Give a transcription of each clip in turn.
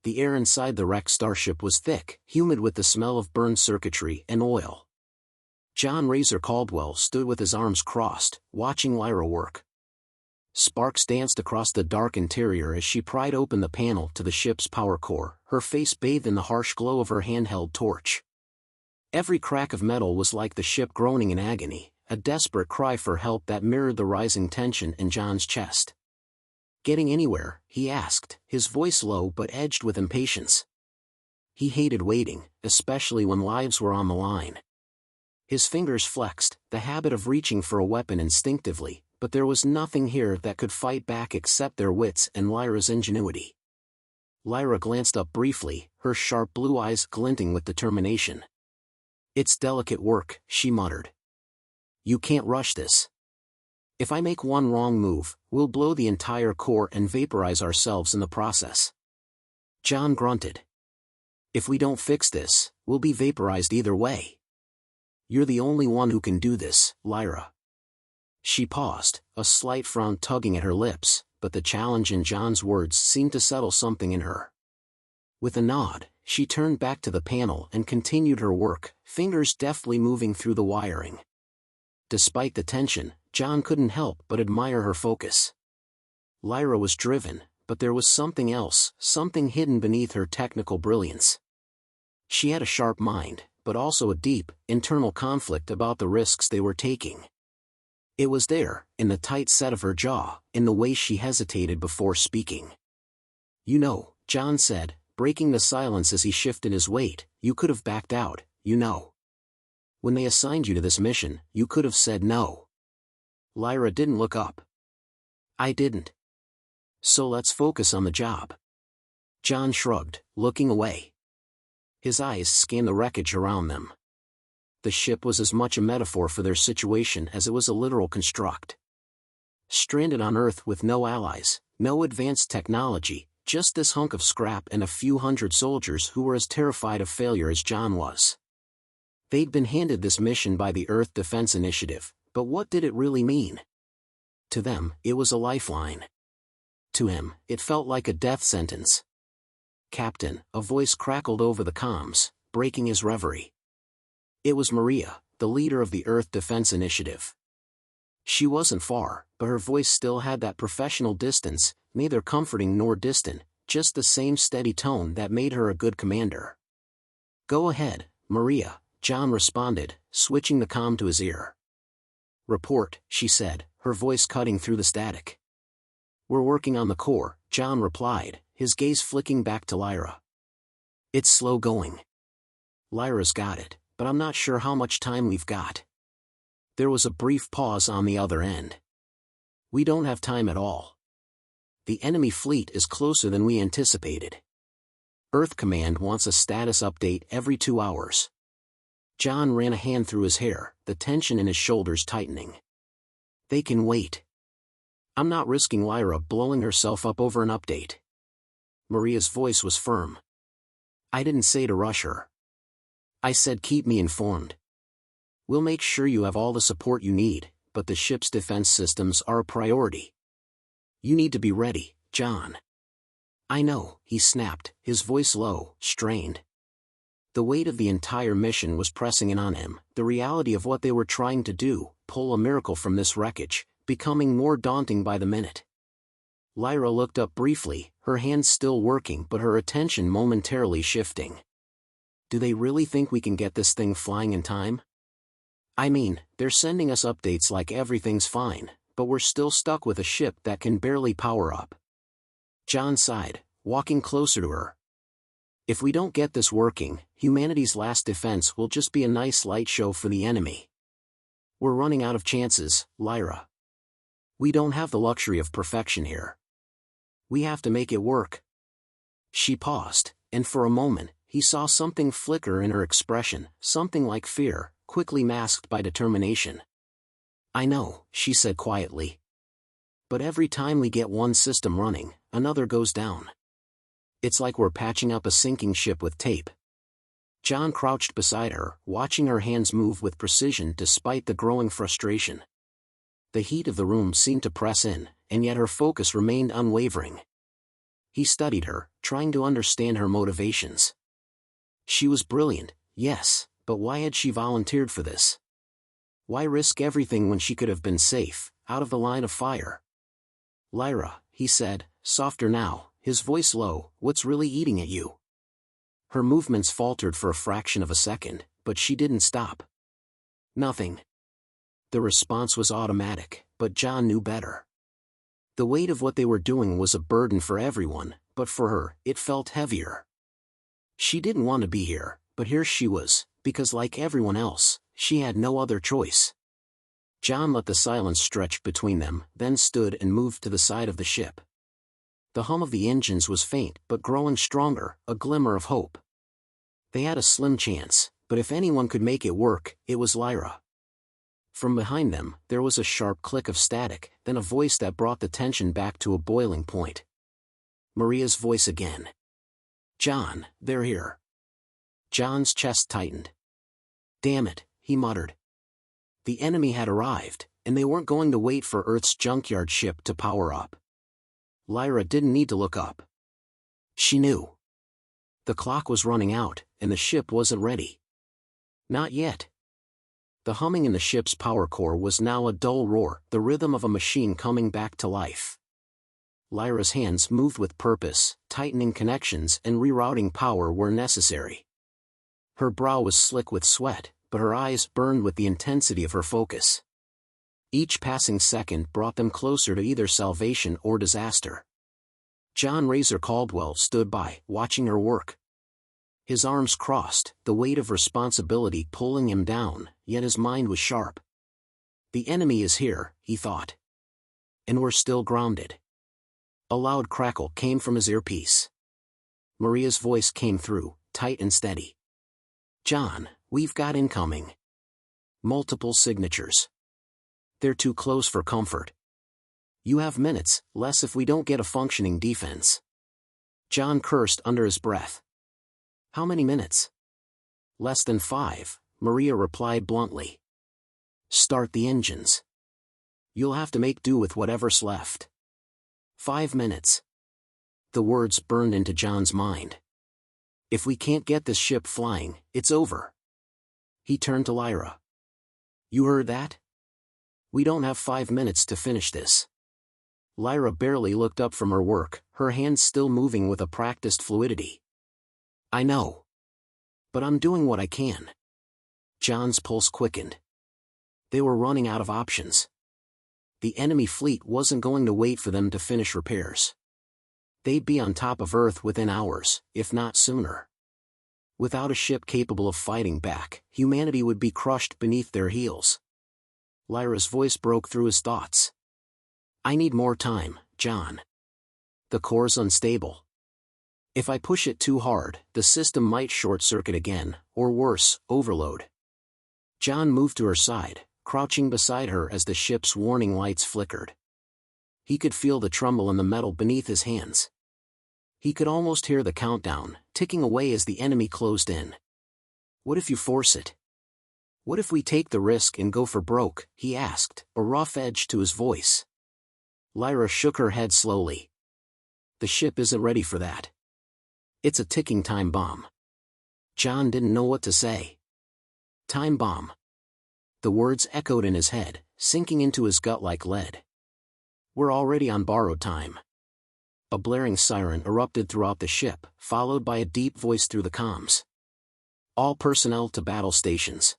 The air inside the wrecked Starship was thick, humid with the smell of burned circuitry and oil. John Razor Caldwell stood with his arms crossed, watching Lyra work. Sparks danced across the dark interior as she pried open the panel to the ship's power core, her face bathed in the harsh glow of her handheld torch. Every crack of metal was like the ship groaning in agony, a desperate cry for help that mirrored the rising tension in John's chest. "Getting anywhere?" he asked, his voice low but edged with impatience. He hated waiting, especially when lives were on the line. His fingers flexed, the habit of reaching for a weapon instinctively, but there was nothing here that could fight back except their wits and Lyra's ingenuity. Lyra glanced up briefly, her sharp blue eyes glinting with determination. "It's delicate work," she muttered. "You can't rush this. If I make one wrong move, we'll blow the entire core and vaporize ourselves in the process." John grunted. "If we don't fix this, we'll be vaporized either way." "You're the only one who can do this, Lyra." She paused, a slight frown tugging at her lips, but the challenge in John's words seemed to settle something in her. With a nod, she turned back to the panel and continued her work, fingers deftly moving through the wiring. Despite the tension, John couldn't help but admire her focus. Lyra was driven, but there was something else, something hidden beneath her technical brilliance. She had a sharp mind, but also a deep, internal conflict about the risks they were taking. It was there, in the tight set of her jaw, in the way she hesitated before speaking. "You know," John said, breaking the silence as he shifted his weight, "you could have backed out, you know. When they assigned you to this mission, you could have said no." Lyra didn't look up. "I didn't. So let's focus on the job." John shrugged, looking away. His eyes scanned the wreckage around them. The ship was as much a metaphor for their situation as it was a literal construct. Stranded on Earth with no allies, no advanced technology, just this hunk of scrap and a few hundred soldiers who were as terrified of failure as John was. They'd been handed this mission by the Earth Defense Initiative, but what did it really mean? To them, it was a lifeline. To him, it felt like a death sentence. "Captain," a voice crackled over the comms, breaking his reverie. It was Maria, the leader of the Earth Defense Initiative. She wasn't far, but her voice still had that professional distance, neither comforting nor distant, just the same steady tone that made her a good commander. "Go ahead, Maria," John responded, switching the comm to his ear. "Report," she said, her voice cutting through the static. "We're working on the core," John replied, his gaze flicking back to Lyra. "It's slow going. Lyra's got it, but I'm not sure how much time we've got." There was a brief pause on the other end. "We don't have time at all. The enemy fleet is closer than we anticipated. Earth Command wants a status update every 2 hours." John ran a hand through his hair, the tension in his shoulders tightening. "They can wait. I'm not risking Lyra blowing herself up over an update." Maria's voice was firm. "I didn't say to rush her. I said keep me informed. We'll make sure you have all the support you need, but the ship's defense systems are a priority. You need to be ready, John." "I know," he snapped, his voice low, strained. The weight of the entire mission was pressing in on him, the reality of what they were trying to do, pull a miracle from this wreckage, becoming more daunting by the minute. Lyra looked up briefly, her hands still working but her attention momentarily shifting. "Do they really think we can get this thing flying in time? I mean, they're sending us updates like everything's fine, but we're still stuck with a ship that can barely power up." John sighed, walking closer to her. "If we don't get this working, humanity's last defense will just be a nice light show for the enemy. We're running out of chances, Lyra. We don't have the luxury of perfection here. We have to make it work." She paused, and for a moment, he saw something flicker in her expression, something like fear, quickly masked by determination. "I know," she said quietly. "But every time we get one system running, another goes down. It's like we're patching up a sinking ship with tape." John crouched beside her, watching her hands move with precision despite the growing frustration. The heat of the room seemed to press in, and yet her focus remained unwavering. He studied her, trying to understand her motivations. She was brilliant, yes, but why had she volunteered for this? Why risk everything when she could have been safe, out of the line of fire? Lyra, he said, softer now, his voice low, what's really eating at you? Her movements faltered for a fraction of a second, but she didn't stop. Nothing. The response was automatic, but John knew better. The weight of what they were doing was a burden for everyone, but for her, it felt heavier. She didn't want to be here, but here she was, because like everyone else, she had no other choice. John let the silence stretch between them, then stood and moved to the side of the ship. The hum of the engines was faint, but growing stronger, a glimmer of hope. They had a slim chance, but if anyone could make it work, it was Lyra. From behind them, there was a sharp click of static, then a voice that brought the tension back to a boiling point. Maria's voice again. John, they're here. John's chest tightened. Damn it, he muttered. The enemy had arrived, and they weren't going to wait for Earth's junkyard ship to power up. Lyra didn't need to look up. She knew. The clock was running out, and the ship wasn't ready. Not yet. The humming in the ship's power core was now a dull roar, the rhythm of a machine coming back to life. Lyra's hands moved with purpose, tightening connections and rerouting power where necessary. Her brow was slick with sweat, but her eyes burned with the intensity of her focus. Each passing second brought them closer to either salvation or disaster. John Razor Caldwell stood by, watching her work. His arms crossed, the weight of responsibility pulling him down, yet his mind was sharp. The enemy is here, he thought. And we're still grounded. A loud crackle came from his earpiece. Maria's voice came through, tight and steady. John, we've got incoming. Multiple signatures. They're too close for comfort. You have minutes, less if we don't get a functioning defense. John cursed under his breath. How many minutes? Less than 5, Maria replied bluntly. Start the engines. You'll have to make do with whatever's left. 5 minutes. The words burned into John's mind. If we can't get this ship flying, it's over. He turned to Lyra. You heard that? We don't have 5 minutes to finish this. Lyra barely looked up from her work, her hands still moving with a practiced fluidity. I know. But I'm doing what I can. John's pulse quickened. They were running out of options. The enemy fleet wasn't going to wait for them to finish repairs. They'd be on top of Earth within hours, if not sooner. Without a ship capable of fighting back, humanity would be crushed beneath their heels. Lyra's voice broke through his thoughts. I need more time, John. The core's unstable. If I push it too hard, the system might short-circuit again, or worse, overload. John moved to her side, crouching beside her as the ship's warning lights flickered. He could feel the tremble in the metal beneath his hands. He could almost hear the countdown, ticking away as the enemy closed in. What if you force it? What if we take the risk and go for broke, he asked, a rough edge to his voice. Lyra shook her head slowly. The ship isn't ready for that. It's a ticking time bomb. John didn't know what to say. Time bomb. The words echoed in his head, sinking into his gut like lead. We're already on borrowed time. A blaring siren erupted throughout the ship, followed by a deep voice through the comms. All personnel to battle stations.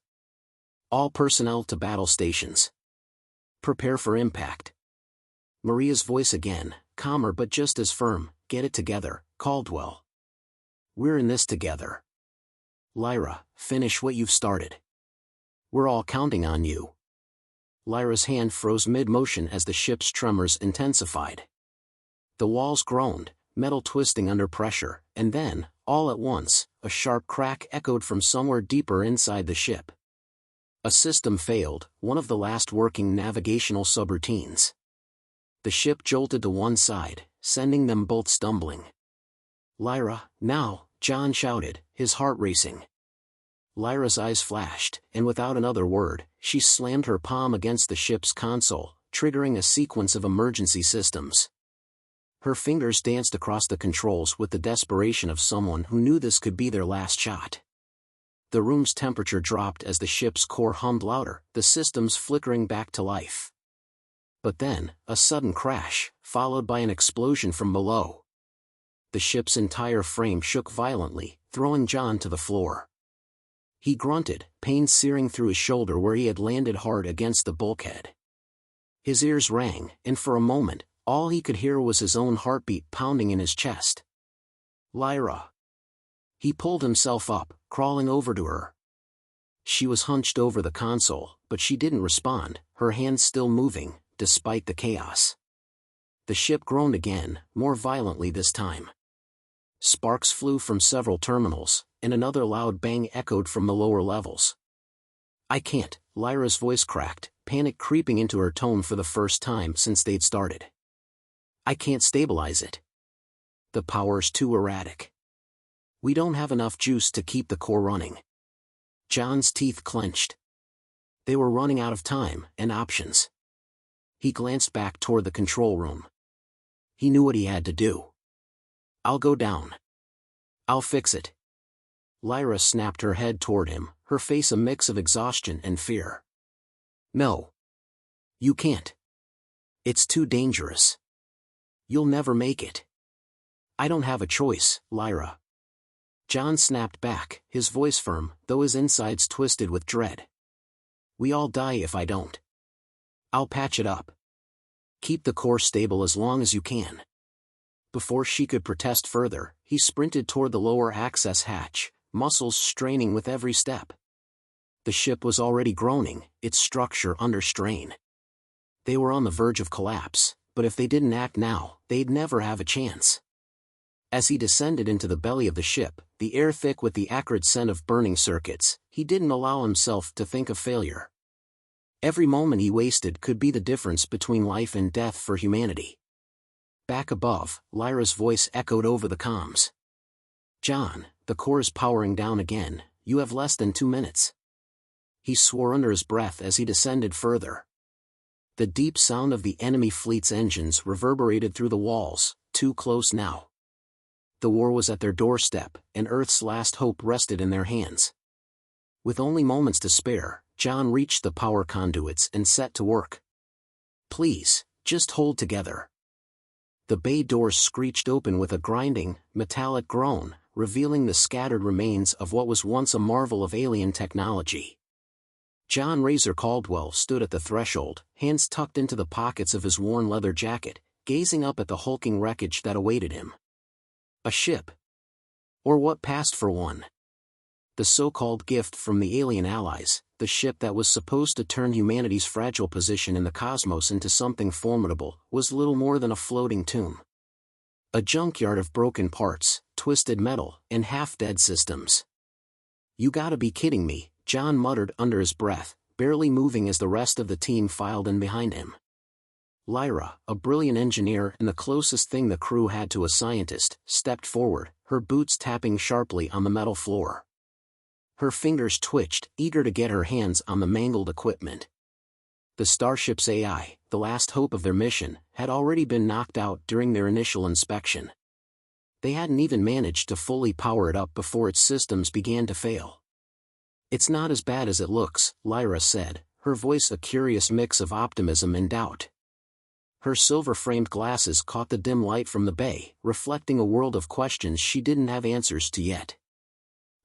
All personnel to battle stations. Prepare for impact. Maria's voice again, calmer but just as firm. Get it together, Caldwell. We're in this together. Lyra, finish what you've started. We're all counting on you. Lyra's hand froze mid-motion as the ship's tremors intensified. The walls groaned, metal twisting under pressure, and then, all at once, a sharp crack echoed from somewhere deeper inside the ship. A system failed, one of the last working navigational subroutines. The ship jolted to one side, sending them both stumbling. Lyra, now, John shouted, his heart racing. Lyra's eyes flashed, and without another word, she slammed her palm against the ship's console, triggering a sequence of emergency systems. Her fingers danced across the controls with the desperation of someone who knew this could be their last shot. The room's temperature dropped as the ship's core hummed louder, the systems flickering back to life. But then, a sudden crash, followed by an explosion from below. The ship's entire frame shook violently, throwing John to the floor. He grunted, pain searing through his shoulder where he had landed hard against the bulkhead. His ears rang, and for a moment, all he could hear was his own heartbeat pounding in his chest. Lyra. He pulled himself up, crawling over to her. She was hunched over the console, but she didn't respond, her hands still moving, despite the chaos. The ship groaned again, more violently this time. Sparks flew from several terminals, and another loud bang echoed from the lower levels. I can't, Lyra's voice cracked, panic creeping into her tone for the first time since they'd started. I can't stabilize it. The power's too erratic. We don't have enough juice to keep the core running. John's teeth clenched. They were running out of time and options. He glanced back toward the control room. He knew what he had to do. I'll go down. I'll fix it. Lyra snapped her head toward him, her face a mix of exhaustion and fear. No. You can't. It's too dangerous. You'll never make it. I don't have a choice, Lyra. John snapped back, his voice firm, though his insides twisted with dread. We all die if I don't. I'll patch it up. Keep the core stable as long as you can. Before she could protest further, he sprinted toward the lower access hatch, muscles straining with every step. The ship was already groaning, its structure under strain. They were on the verge of collapse, but if they didn't act now, they'd never have a chance. As he descended into the belly of the ship, the air thick with the acrid scent of burning circuits, he didn't allow himself to think of failure. Every moment he wasted could be the difference between life and death for humanity. Back above, Lyra's voice echoed over the comms. John, the core is powering down again, you have less than 2 minutes. He swore under his breath as he descended further. The deep sound of the enemy fleet's engines reverberated through the walls, too close now. The war was at their doorstep, and Earth's last hope rested in their hands. With only moments to spare, John reached the power conduits and set to work. Please, just hold together. The bay doors screeched open with a grinding, metallic groan, revealing the scattered remains of what was once a marvel of alien technology. John Razor Caldwell stood at the threshold, hands tucked into the pockets of his worn leather jacket, gazing up at the hulking wreckage that awaited him. A ship. Or what passed for one. The so-called gift from the alien allies, the ship that was supposed to turn humanity's fragile position in the cosmos into something formidable, was little more than a floating tomb. A junkyard of broken parts, twisted metal, and half-dead systems. You gotta be kidding me, John muttered under his breath, barely moving as the rest of the team filed in behind him. Lyra, a brilliant engineer and the closest thing the crew had to a scientist, stepped forward, her boots tapping sharply on the metal floor. Her fingers twitched, eager to get her hands on the mangled equipment. The Starship's AI, the last hope of their mission, had already been knocked out during their initial inspection. They hadn't even managed to fully power it up before its systems began to fail. It's not as bad as it looks, Lyra said, her voice a curious mix of optimism and doubt. Her silver-framed glasses caught the dim light from the bay, reflecting a world of questions she didn't have answers to yet.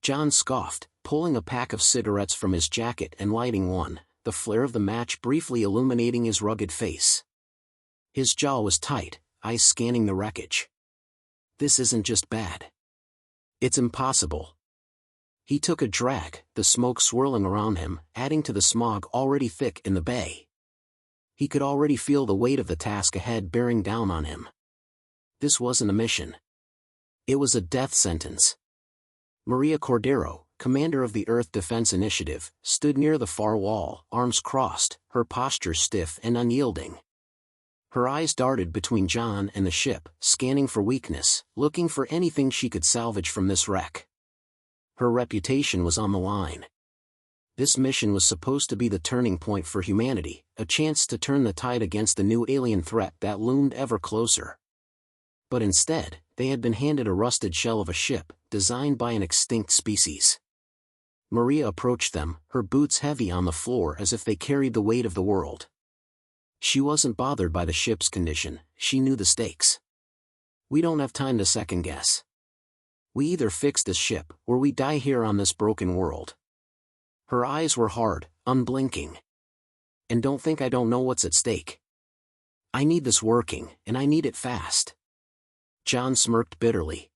John scoffed, pulling a pack of cigarettes from his jacket and lighting one, the flare of the match briefly illuminating his rugged face. His jaw was tight, eyes scanning the wreckage. This isn't just bad. It's impossible. He took a drag, the smoke swirling around him, adding to the smog already thick in the bay. He could already feel the weight of the task ahead bearing down on him. This wasn't a mission. It was a death sentence. Maria Cordero, commander of the Earth Defense Initiative, stood near the far wall, arms crossed, her posture stiff and unyielding. Her eyes darted between John and the ship, scanning for weakness, looking for anything she could salvage from this wreck. Her reputation was on the line. This mission was supposed to be the turning point for humanity, a chance to turn the tide against the new alien threat that loomed ever closer. But instead, they had been handed a rusted shell of a ship, designed by an extinct species. Maria approached them, her boots heavy on the floor as if they carried the weight of the world. She wasn't bothered by the ship's condition, she knew the stakes. We don't have time to second-guess. We either fix this ship, or we die here on this broken world. Her eyes were hard, unblinking. And don't think I don't know what's at stake. I need this working, and I need it fast. John smirked bitterly.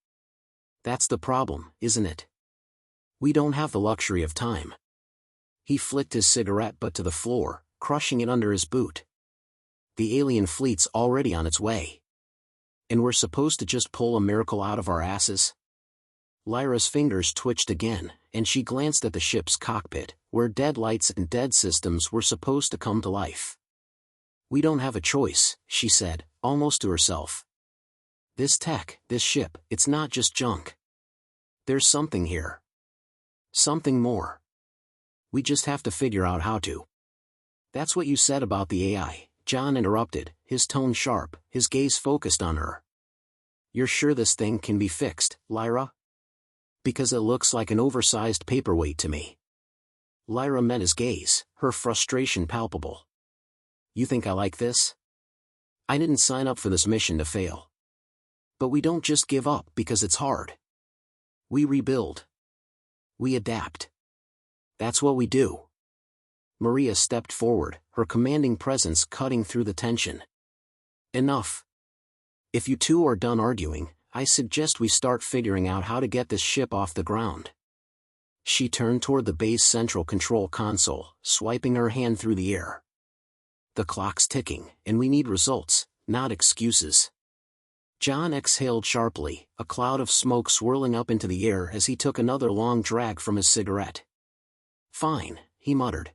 That's the problem, isn't it? We don't have the luxury of time. He flicked his cigarette butt to the floor, crushing it under his boot. The alien fleet's already on its way. And we're supposed to just pull a miracle out of our asses? Lyra's fingers twitched again, and she glanced at the ship's cockpit, where dead lights and dead systems were supposed to come to life. We don't have a choice, she said, almost to herself. This tech, this ship, it's not just junk. There's something here. Something more. We just have to figure out how to. That's what you said about the AI, John interrupted, his tone sharp, his gaze focused on her. You're sure this thing can be fixed, Lyra? Because it looks like an oversized paperweight to me. Lyra met his gaze, her frustration palpable. You think I like this? I didn't sign up for this mission to fail. But we don't just give up because it's hard. We rebuild. We adapt. That's what we do. Maria stepped forward, her commanding presence cutting through the tension. Enough. If you two are done arguing, I suggest we start figuring out how to get this ship off the ground. She turned toward the base central control console, swiping her hand through the air. The clock's ticking, and we need results, not excuses. John exhaled sharply, a cloud of smoke swirling up into the air as he took another long drag from his cigarette. Fine, he muttered.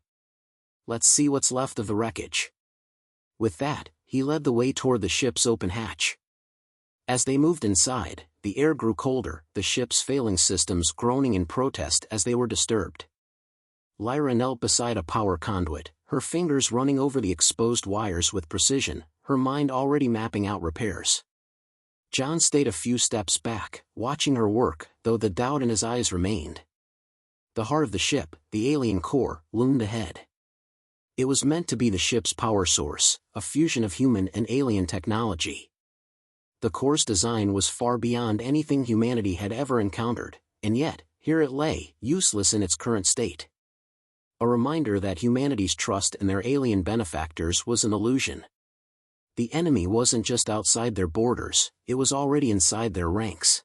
Let's see what's left of the wreckage. With that, he led the way toward the ship's open hatch. As they moved inside, the air grew colder, the ship's failing systems groaning in protest as they were disturbed. Lyra knelt beside a power conduit, her fingers running over the exposed wires with precision, her mind already mapping out repairs. John stayed a few steps back, watching her work, though the doubt in his eyes remained. The heart of the ship, the alien core, loomed ahead. It was meant to be the ship's power source, a fusion of human and alien technology. The core's design was far beyond anything humanity had ever encountered, and yet, here it lay, useless in its current state. A reminder that humanity's trust in their alien benefactors was an illusion. The enemy wasn't just outside their borders, it was already inside their ranks.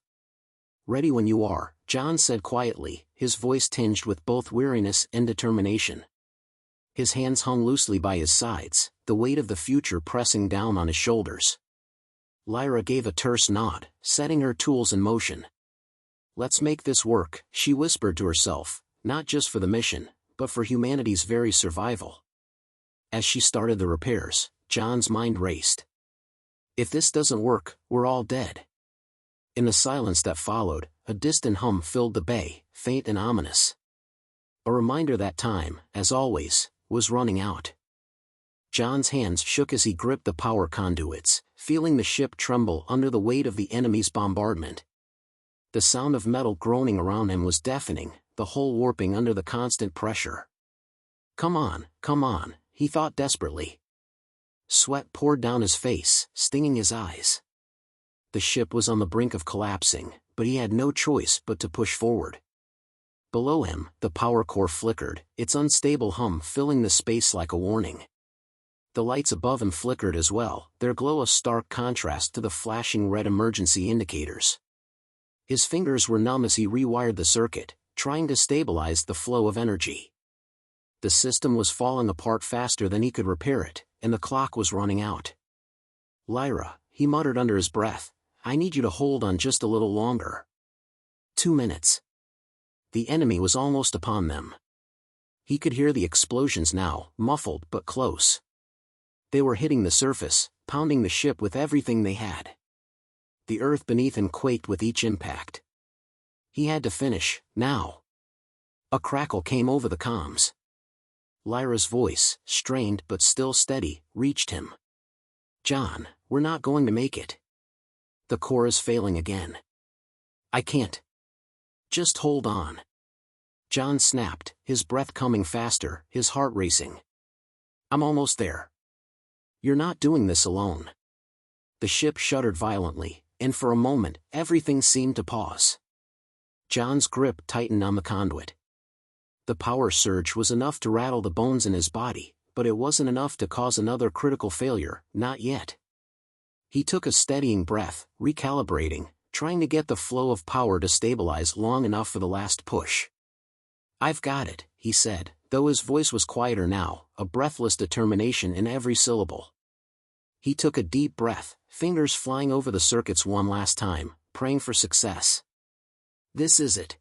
Ready when you are, John said quietly, his voice tinged with both weariness and determination. His hands hung loosely by his sides, the weight of the future pressing down on his shoulders. Lyra gave a terse nod, setting her tools in motion. Let's make this work, she whispered to herself, not just for the mission, but for humanity's very survival. As she started the repairs, John's mind raced. If this doesn't work, we're all dead. In the silence that followed, a distant hum filled the bay, faint and ominous. A reminder that time, as always, was running out. John's hands shook as he gripped the power conduits, feeling the ship tremble under the weight of the enemy's bombardment. The sound of metal groaning around him was deafening, the hull warping under the constant pressure. Come on, he thought desperately. Sweat poured down his face, stinging his eyes. The ship was on the brink of collapsing, but he had no choice but to push forward. Below him, the power core flickered, its unstable hum filling the space like a warning. The lights above him flickered as well, their glow a stark contrast to the flashing red emergency indicators. His fingers were numb as he rewired the circuit, trying to stabilize the flow of energy. The system was falling apart faster than he could repair it, and the clock was running out. Lyra, he muttered under his breath, I need you to hold on just a little longer. 2 minutes. The enemy was almost upon them. He could hear the explosions now, muffled but close. They were hitting the surface, pounding the ship with everything they had. The earth beneath him quaked with each impact. He had to finish, now. A crackle came over the comms. Lyra's voice, strained but still steady, reached him. John, we're not going to make it. The core is failing again. I can't. Just hold on. John snapped, his breath coming faster, his heart racing. I'm almost there. You're not doing this alone. The ship shuddered violently, and for a moment, everything seemed to pause. John's grip tightened on the conduit. The power surge was enough to rattle the bones in his body, but it wasn't enough to cause another critical failure, not yet. He took a steadying breath, recalibrating, trying to get the flow of power to stabilize long enough for the last push. I've got it, he said, though his voice was quieter now, a breathless determination in every syllable. He took a deep breath, fingers flying over the circuits one last time, praying for success. This is it.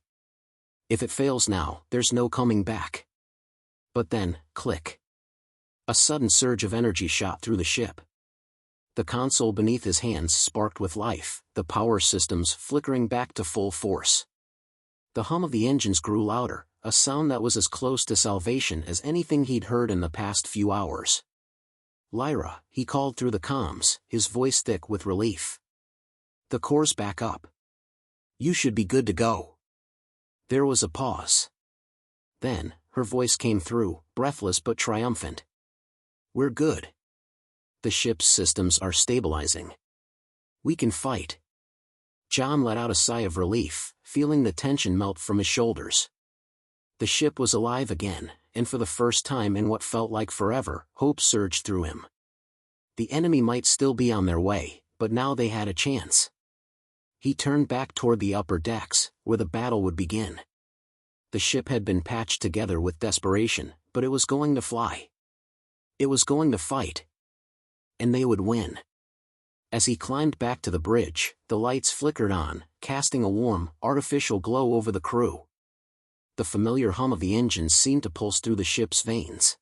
If it fails now, there's no coming back. But then, click. A sudden surge of energy shot through the ship. The console beneath his hands sparked with life, the power systems flickering back to full force. The hum of the engines grew louder, a sound that was as close to salvation as anything he'd heard in the past few hours. Lyra, he called through the comms, his voice thick with relief. The core's back up. You should be good to go. There was a pause. Then, her voice came through, breathless but triumphant. We're good. The ship's systems are stabilizing. We can fight. John let out a sigh of relief, feeling the tension melt from his shoulders. The ship was alive again, and for the first time in what felt like forever, hope surged through him. The enemy might still be on their way, but now they had a chance. He turned back toward the upper decks, where the battle would begin. The ship had been patched together with desperation, but it was going to fly. It was going to fight. And they would win. As he climbed back to the bridge, the lights flickered on, casting a warm, artificial glow over the crew. The familiar hum of the engines seemed to pulse through the ship's veins.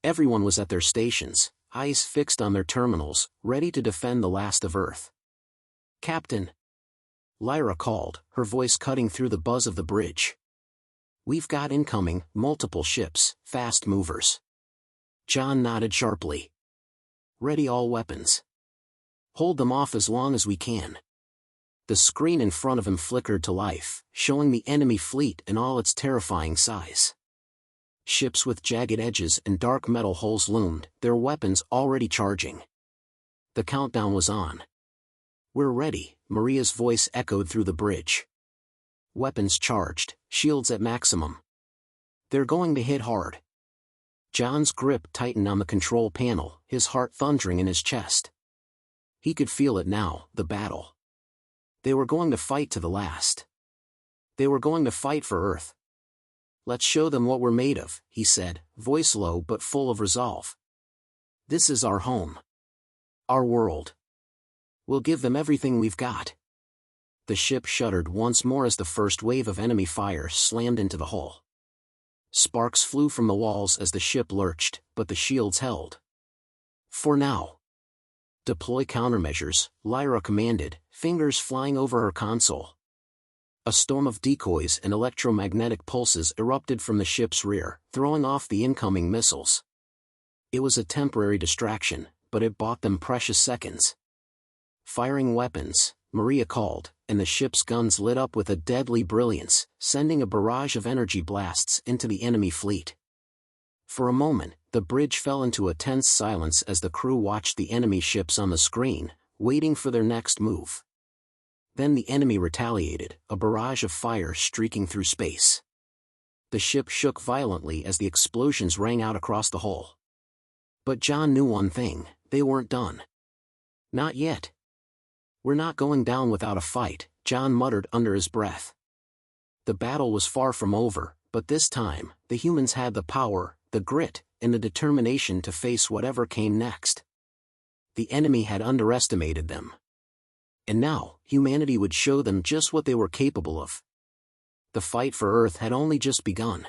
Everyone was at their stations, eyes fixed on their terminals, ready to defend the last of Earth. Captain! Lyra called, her voice cutting through the buzz of the bridge. We've got incoming, multiple ships, fast movers. John nodded sharply. Ready all weapons. Hold them off as long as we can. The screen in front of him flickered to life, showing the enemy fleet in all its terrifying size. Ships with jagged edges and dark metal holes loomed, their weapons already charging. The countdown was on. We're ready, Maria's voice echoed through the bridge. Weapons charged, shields at maximum. They're going to hit hard. John's grip tightened on the control panel, his heart thundering in his chest. He could feel it now, the battle. They were going to fight to the last. They were going to fight for Earth. Let's show them what we're made of, he said, voice low but full of resolve. This is our home. Our world. We'll give them everything we've got. The ship shuddered once more as the first wave of enemy fire slammed into the hull. Sparks flew from the walls as the ship lurched, but the shields held. For now. Deploy countermeasures, Lyra commanded, fingers flying over her console. A storm of decoys and electromagnetic pulses erupted from the ship's rear, throwing off the incoming missiles. It was a temporary distraction, but it bought them precious seconds. Firing weapons, Maria called, and the ship's guns lit up with a deadly brilliance, sending a barrage of energy blasts into the enemy fleet. For a moment, the bridge fell into a tense silence as the crew watched the enemy ships on the screen, waiting for their next move. Then the enemy retaliated, a barrage of fire streaking through space. The ship shook violently as the explosions rang out across the hull. But John knew one thing, they weren't done. Not yet. We're not going down without a fight, John muttered under his breath. The battle was far from over, but this time, the humans had the power, the grit, and the determination to face whatever came next. The enemy had underestimated them. And now, humanity would show them just what they were capable of. The fight for Earth had only just begun.